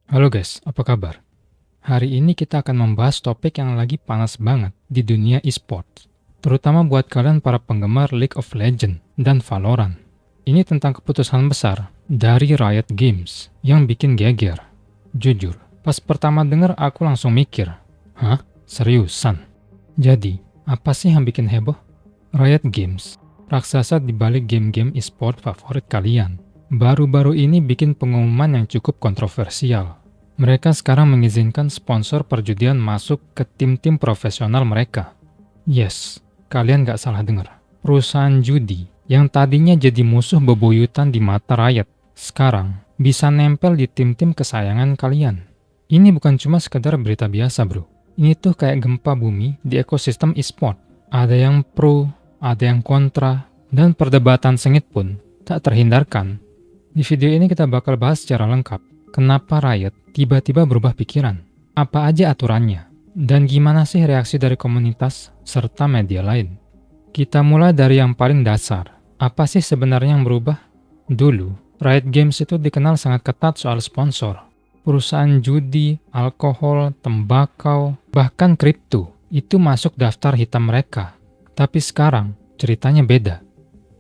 Halo guys, apa kabar? Hari ini kita akan membahas topik yang lagi panas banget di dunia e-sport, terutama buat kalian para penggemar League of Legends dan Valorant. Ini tentang keputusan besar dari Riot Games yang bikin geger. Jujur, pas pertama denger aku langsung mikir, hah? Seriusan? Jadi, apa sih yang bikin heboh? Riot Games, raksasa di balik game-game e-sport favorit kalian, baru-baru ini bikin pengumuman yang cukup kontroversial. Mereka sekarang mengizinkan sponsor perjudian masuk ke tim-tim profesional mereka. Yes, kalian gak salah dengar. Perusahaan judi yang tadinya jadi musuh bebuyutan di mata rakyat, sekarang bisa nempel di tim-tim kesayangan kalian. Ini bukan cuma sekedar berita biasa bro. Ini tuh kayak gempa bumi di ekosistem e-sport. Ada yang pro, ada yang kontra, dan perdebatan sengit pun tak terhindarkan. Di video ini kita bakal bahas secara lengkap kenapa Riot tiba-tiba berubah pikiran, apa aja aturannya, dan gimana sih reaksi dari komunitas serta media lain. Kita mulai dari yang paling dasar. Apa sih sebenarnya yang berubah? Dulu, Riot Games itu dikenal sangat ketat soal sponsor. Perusahaan judi, alkohol, tembakau, bahkan kripto itu masuk daftar hitam mereka. Tapi sekarang, ceritanya beda.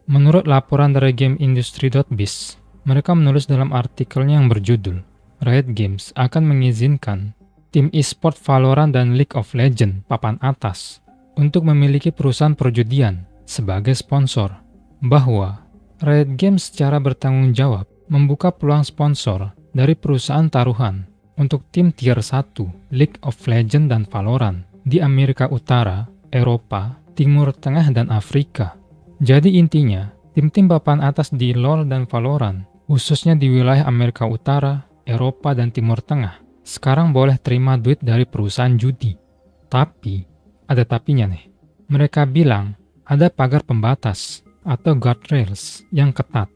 Menurut laporan dari GameIndustry.biz, mereka menulis dalam artikelnya yang berjudul Riot Games akan mengizinkan tim e-sport Valorant dan League of Legends papan atas untuk memiliki perusahaan perjudian sebagai sponsor. Bahwa Riot Games secara bertanggung jawab membuka peluang sponsor dari perusahaan taruhan untuk tim tier 1 League of Legends dan Valorant di Amerika Utara, Eropa, Timur Tengah, dan Afrika. Jadi intinya, tim-tim papan atas di LoL dan Valorant, khususnya di wilayah Amerika Utara, Eropa, dan Timur Tengah, sekarang boleh terima duit dari perusahaan judi. Tapi, ada tapinya nih. Mereka bilang ada pagar pembatas atau guardrails yang ketat.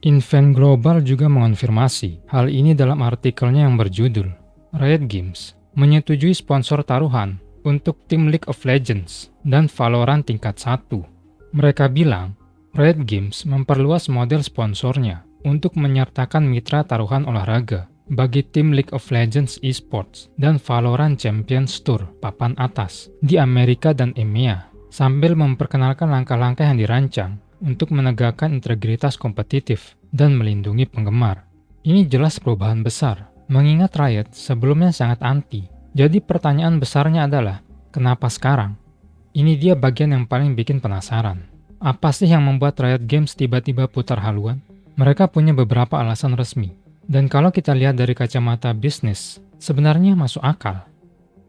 Invent Global juga mengonfirmasi hal ini dalam artikelnya yang berjudul Riot Games menyetujui sponsor taruhan untuk tim League of Legends dan Valorant tingkat 1. Mereka bilang Riot Games memperluas model sponsornya untuk menyertakan mitra taruhan olahraga bagi tim League of Legends Esports dan Valorant Champions Tour papan atas di Amerika dan EMEA, sambil memperkenalkan langkah-langkah yang dirancang untuk menegakkan integritas kompetitif dan melindungi penggemar. Ini jelas perubahan besar, mengingat Riot sebelumnya sangat anti. Jadi pertanyaan besarnya adalah, kenapa sekarang? Ini dia bagian yang paling bikin penasaran. Apa sih yang membuat Riot Games tiba-tiba putar haluan? Mereka punya beberapa alasan resmi. Dan kalau kita lihat dari kacamata bisnis, sebenarnya masuk akal.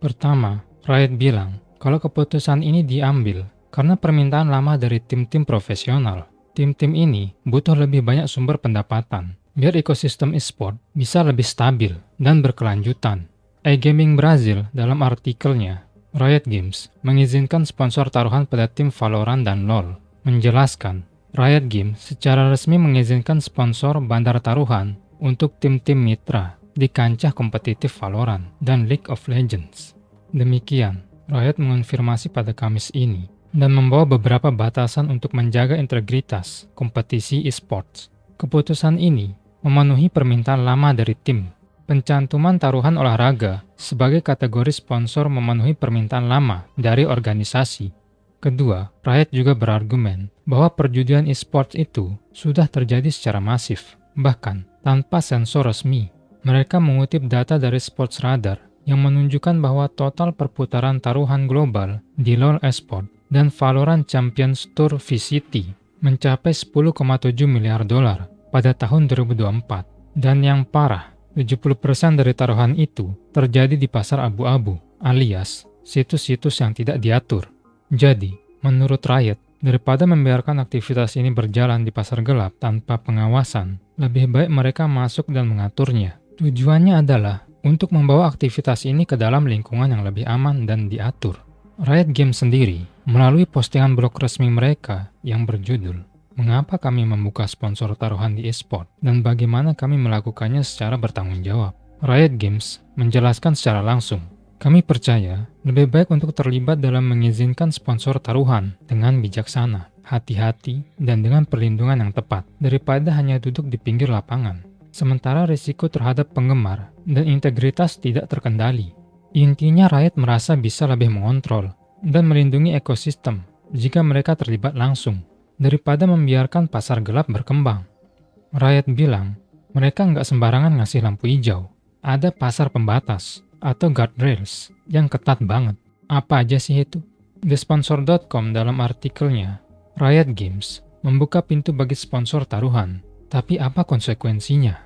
Pertama, Riot bilang kalau keputusan ini diambil karena permintaan lama dari tim-tim profesional. Tim-tim ini butuh lebih banyak sumber pendapatan, biar ekosistem e-sport bisa lebih stabil dan berkelanjutan. iGaming Brazil dalam artikelnya, Riot Games mengizinkan sponsor taruhan pada tim Valorant dan LoL, menjelaskan Riot Games secara resmi mengizinkan sponsor bandar taruhan untuk tim-tim mitra di kancah kompetitif Valorant dan League of Legends. Demikian, Riot mengonfirmasi pada Kamis ini dan membawa beberapa batasan untuk menjaga integritas kompetisi e-sports. Keputusan ini memenuhi permintaan lama dari tim. Pencantuman taruhan olahraga sebagai kategori sponsor memenuhi permintaan lama dari organisasi. Kedua, Riot juga berargumen bahwa perjudian e-sports itu sudah terjadi secara masif, bahkan tanpa sensor resmi. Mereka mengutip data dari Sports Radar yang menunjukkan bahwa total perputaran taruhan global di LoL Esport dan Valorant Champions Tour VCT mencapai 10,7 miliar dolar pada tahun 2024. Dan yang parah, 70% dari taruhan itu terjadi di pasar abu-abu, alias situs-situs yang tidak diatur. Jadi, menurut Riot, daripada membiarkan aktivitas ini berjalan di pasar gelap tanpa pengawasan, lebih baik mereka masuk dan mengaturnya. Tujuannya adalah untuk membawa aktivitas ini ke dalam lingkungan yang lebih aman dan diatur. Riot Games sendiri, melalui postingan blog resmi mereka yang berjudul Mengapa kami membuka sponsor taruhan di e-sport dan bagaimana kami melakukannya secara bertanggung jawab, Riot Games menjelaskan secara langsung, kami percaya lebih baik untuk terlibat dalam mengizinkan sponsor taruhan dengan bijaksana, hati-hati, dan dengan perlindungan yang tepat, daripada hanya duduk di pinggir lapangan. sementara risiko terhadap penggemar dan integritas tidak terkendali. Intinya Riot merasa bisa lebih mengontrol dan melindungi ekosistem jika mereka terlibat langsung, daripada membiarkan pasar gelap berkembang. Riot bilang, mereka nggak sembarangan ngasih lampu hijau. Ada pasar pembatas atau guardrails yang ketat banget. Apa aja sih itu? TheSponsor.com dalam artikelnya, Riot Games membuka pintu bagi sponsor taruhan. Tapi apa konsekuensinya?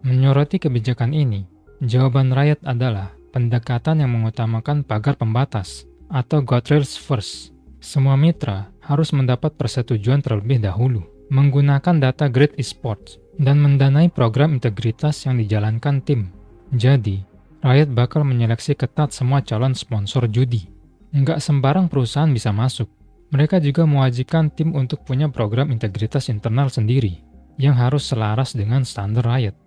Menyoroti kebijakan ini, jawaban Riot adalah pendekatan yang mengutamakan pagar pembatas atau guardrails first. Semua mitra harus mendapat persetujuan terlebih dahulu, menggunakan data Grid Esports, dan mendanai program integritas yang dijalankan tim. Jadi, Riot bakal menyeleksi ketat semua calon sponsor judi. Nggak sembarang perusahaan bisa masuk. Mereka juga mewajibkan tim untuk punya program integritas internal sendiri, yang harus selaras dengan standar Riot.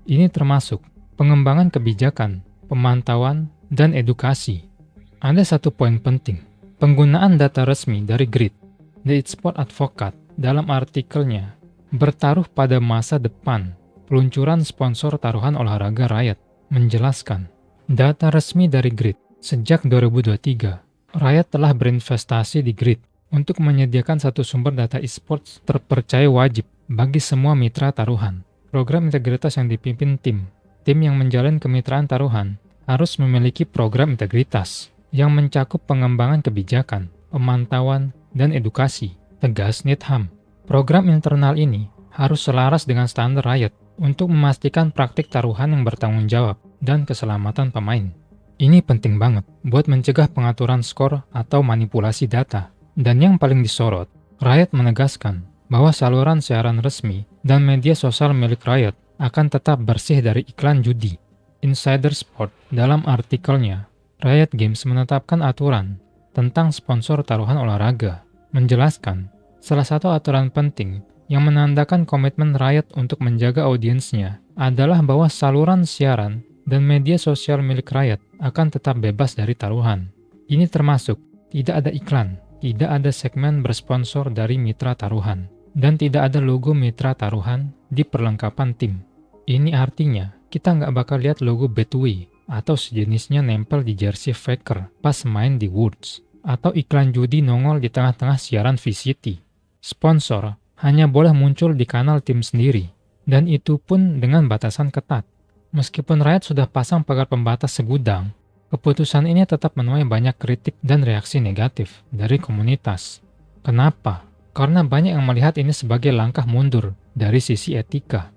Ini termasuk pengembangan kebijakan, pemantauan, dan edukasi. Ada satu poin penting, penggunaan data resmi dari Grid. The Esports Advocate dalam artikelnya bertaruh pada masa depan peluncuran sponsor taruhan olahraga Riot, menjelaskan data resmi dari Grid. Sejak 2023, Riot telah berinvestasi di Grid untuk menyediakan satu sumber data esports terpercaya wajib bagi semua mitra taruhan. Program integritas yang dipimpin tim yang menjalin kemitraan taruhan harus memiliki program integritas yang mencakup pengembangan kebijakan, pemantauan, dan edukasi, tegas Needham. Program internal ini harus selaras dengan standar Riot untuk memastikan praktik taruhan yang bertanggung jawab dan keselamatan pemain. Ini penting banget buat mencegah pengaturan skor atau manipulasi data. Dan yang paling disorot, Riot menegaskan bahwa saluran siaran resmi dan media sosial milik Riot akan tetap bersih dari iklan judi. Insider Sport dalam artikelnya, Riot Games menetapkan aturan tentang sponsor taruhan olahraga, menjelaskan salah satu aturan penting yang menandakan komitmen Riot untuk menjaga audiensnya adalah bahwa saluran siaran dan media sosial milik Riot akan tetap bebas dari taruhan. Ini termasuk tidak ada iklan, tidak ada segmen bersponsor dari mitra taruhan, dan tidak ada logo mitra taruhan di perlengkapan tim. Ini artinya kita nggak bakal lihat logo Betway atau sejenisnya nempel di jersey Faker pas main di Woods, atau iklan judi nongol di tengah-tengah siaran VCT. Sponsor hanya boleh muncul di kanal tim sendiri, dan itu pun dengan batasan ketat. Meskipun Riot sudah pasang pagar pembatas segudang, keputusan ini tetap menuai banyak kritik dan reaksi negatif dari komunitas. Kenapa? Karena banyak yang melihat ini sebagai langkah mundur dari sisi etika.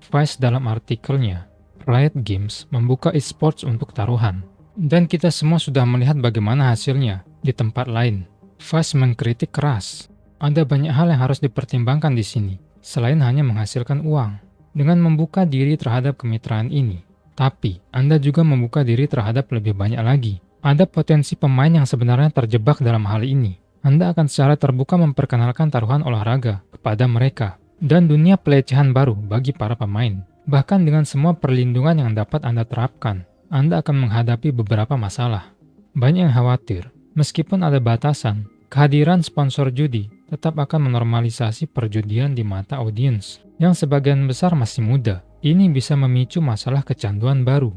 Vice dalam artikelnya, Riot Games membuka esports untuk taruhan. Dan kita semua sudah melihat bagaimana hasilnya di tempat lain. Vice mengkritik keras. Ada banyak hal yang harus dipertimbangkan di sini, selain hanya menghasilkan uang. Dengan membuka diri terhadap kemitraan ini, tapi Anda juga membuka diri terhadap lebih banyak lagi. Ada potensi pemain yang sebenarnya terjebak dalam hal ini. Anda akan secara terbuka memperkenalkan taruhan olahraga kepada mereka, dan dunia pelecehan baru bagi para pemain. Bahkan dengan semua perlindungan yang dapat Anda terapkan, Anda akan menghadapi beberapa masalah. Banyak yang khawatir, meskipun ada batasan, kehadiran sponsor judi tetap akan menormalisasi perjudian di mata audiens, yang sebagian besar masih muda. Ini bisa memicu masalah kecanduan baru.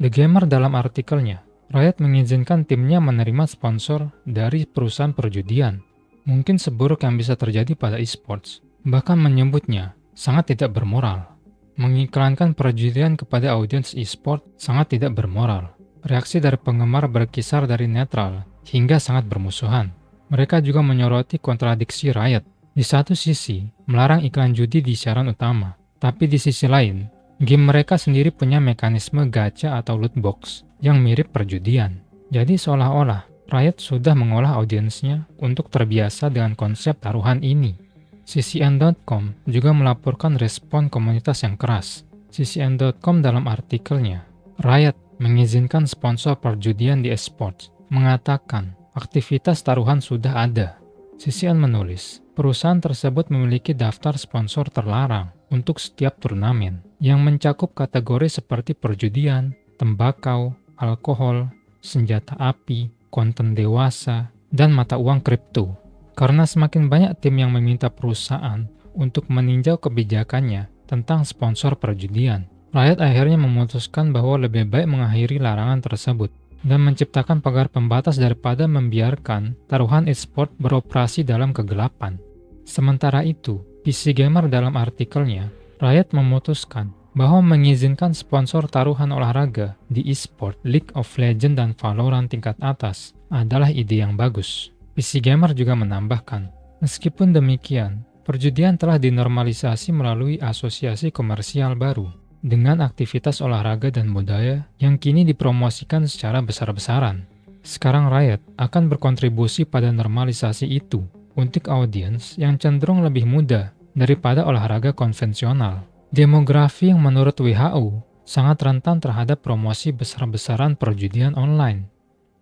The Gamer dalam artikelnya, Riot mengizinkan timnya menerima sponsor dari perusahaan perjudian. Mungkin seburuk yang bisa terjadi pada esports, bahkan menyebutnya sangat tidak bermoral. Mengiklankan perjudian kepada audiens e-sport sangat tidak bermoral. Reaksi dari penggemar berkisar dari netral hingga sangat bermusuhan. Mereka juga menyoroti kontradiksi Riot. Di satu sisi, melarang iklan judi di siaran utama. Tapi di sisi lain, game mereka sendiri punya mekanisme gacha atau loot box yang mirip perjudian. Jadi seolah-olah Riot sudah mengolah audiensnya untuk terbiasa dengan konsep taruhan ini. CCN.com juga melaporkan respon komunitas yang keras. CCN.com dalam artikelnya, Riot mengizinkan sponsor perjudian di esports, mengatakan aktivitas taruhan sudah ada. CCN menulis, perusahaan tersebut memiliki daftar sponsor terlarang untuk setiap turnamen, yang mencakup kategori seperti perjudian, tembakau, alkohol, senjata api, konten dewasa, dan mata uang kripto. Karena semakin banyak tim yang meminta perusahaan untuk meninjau kebijakannya tentang sponsor perjudian. Riot akhirnya memutuskan bahwa lebih baik mengakhiri larangan tersebut dan menciptakan pagar pembatas daripada membiarkan taruhan e-sport beroperasi dalam kegelapan. Sementara itu, PC Gamer dalam artikelnya, Riot memutuskan bahwa mengizinkan sponsor taruhan olahraga di e-sport League of Legends dan Valorant tingkat atas adalah ide yang bagus. PC Gamer juga menambahkan, meskipun demikian, perjudian telah dinormalisasi melalui asosiasi komersial baru dengan aktivitas olahraga dan budaya yang kini dipromosikan secara besar-besaran. Sekarang Riot akan berkontribusi pada normalisasi itu untuk audiens yang cenderung lebih muda daripada olahraga konvensional. Demografi yang menurut WHO sangat rentan terhadap promosi besar-besaran perjudian online.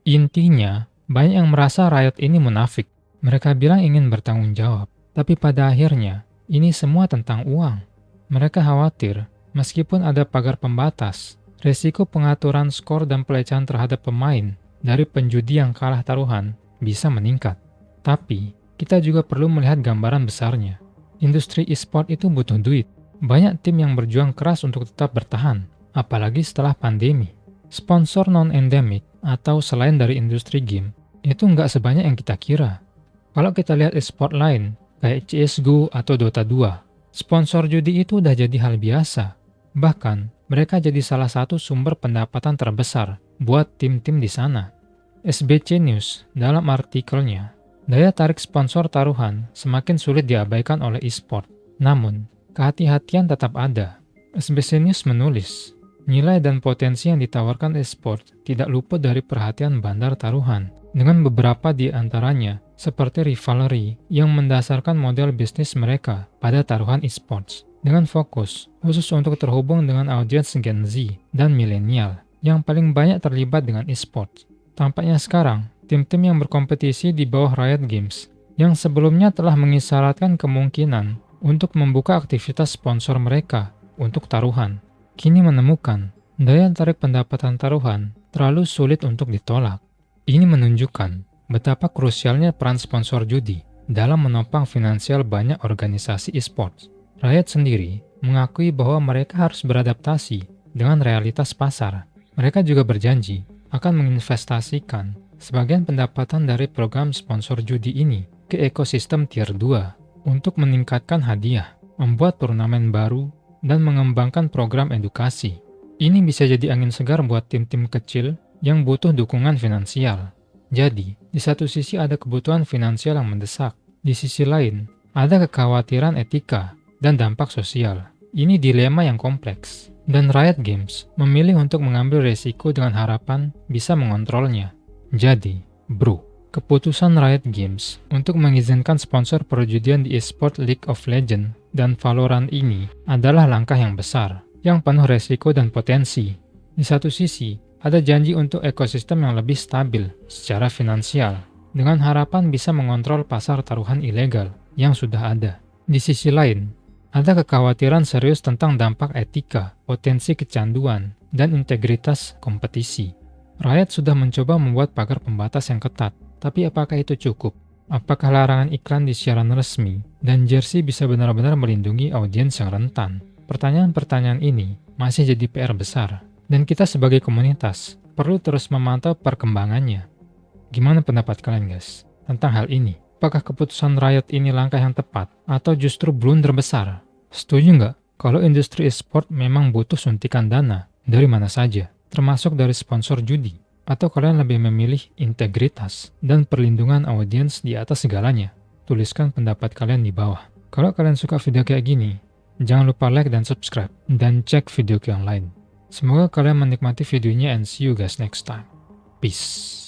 Intinya, banyak yang merasa Riot ini munafik. Mereka bilang ingin bertanggung jawab, tapi pada akhirnya, ini semua tentang uang. Mereka khawatir, meskipun ada pagar pembatas, resiko pengaturan skor dan pelecehan terhadap pemain dari penjudi yang kalah taruhan bisa meningkat. Tapi, kita juga perlu melihat gambaran besarnya. Industri e-sport itu butuh duit. Banyak tim yang berjuang keras untuk tetap bertahan, apalagi setelah pandemi. Sponsor non-endemik atau selain dari industri game, itu nggak sebanyak yang kita kira. Kalau kita lihat e-sport lain, kayak CSGO atau Dota 2, sponsor judi itu udah jadi hal biasa. Bahkan, mereka jadi salah satu sumber pendapatan terbesar buat tim-tim di sana. SBC News dalam artikelnya, daya tarik sponsor taruhan semakin sulit diabaikan oleh e-sport. Namun, kehati-hatian tetap ada. SBC News menulis, nilai dan potensi yang ditawarkan e-sport tidak luput dari perhatian bandar taruhan, dengan beberapa di antaranya seperti Rivalry yang mendasarkan model bisnis mereka pada taruhan e-sports, dengan fokus khusus untuk terhubung dengan audiens Gen Z dan milenial yang paling banyak terlibat dengan e-sports. Tampaknya sekarang, tim-tim yang berkompetisi di bawah Riot Games yang sebelumnya telah mengisyaratkan kemungkinan untuk membuka aktivitas sponsor mereka untuk taruhan, kini menemukan daya tarik pendapatan taruhan terlalu sulit untuk ditolak. Ini menunjukkan betapa krusialnya peran sponsor judi dalam menopang finansial banyak organisasi e-sports. Riot sendiri mengakui bahwa mereka harus beradaptasi dengan realitas pasar. Mereka juga berjanji akan menginvestasikan sebagian pendapatan dari program sponsor judi ini ke ekosistem Tier 2 untuk meningkatkan hadiah, membuat turnamen baru, dan mengembangkan program edukasi. Ini bisa jadi angin segar buat tim-tim kecil yang butuh dukungan finansial. Jadi, di satu sisi ada kebutuhan finansial yang mendesak, di sisi lain ada kekhawatiran etika dan dampak sosial. Ini dilema yang kompleks, dan Riot Games memilih untuk mengambil resiko dengan harapan bisa mengontrolnya. Jadi, bro, keputusan Riot Games untuk mengizinkan sponsor perjudian di e-sport League of Legends dan Valorant ini adalah langkah yang besar, yang penuh resiko dan potensi. Di satu sisi, ada janji untuk ekosistem yang lebih stabil secara finansial, dengan harapan bisa mengontrol pasar taruhan ilegal yang sudah ada. Di sisi lain, ada kekhawatiran serius tentang dampak etika, potensi kecanduan, dan integritas kompetisi. Riot sudah mencoba membuat pagar pembatas yang ketat, tapi apakah itu cukup? Apakah larangan iklan di siaran resmi dan jersey bisa benar-benar melindungi audiens yang rentan? Pertanyaan-pertanyaan ini masih jadi PR besar, dan kita sebagai komunitas perlu terus memantau perkembangannya. Gimana pendapat kalian guys tentang hal ini? Apakah keputusan Riot ini langkah yang tepat atau justru blunder besar? Setuju nggak kalau industri e-sport memang butuh suntikan dana dari mana saja, termasuk dari sponsor judi? Atau kalian lebih memilih integritas dan perlindungan audiens di atas segalanya? Tuliskan pendapat kalian di bawah. Kalau kalian suka video kayak gini, jangan lupa like dan subscribe, dan cek video yang lain. Semoga kalian menikmati videonya and see you guys next time. Peace.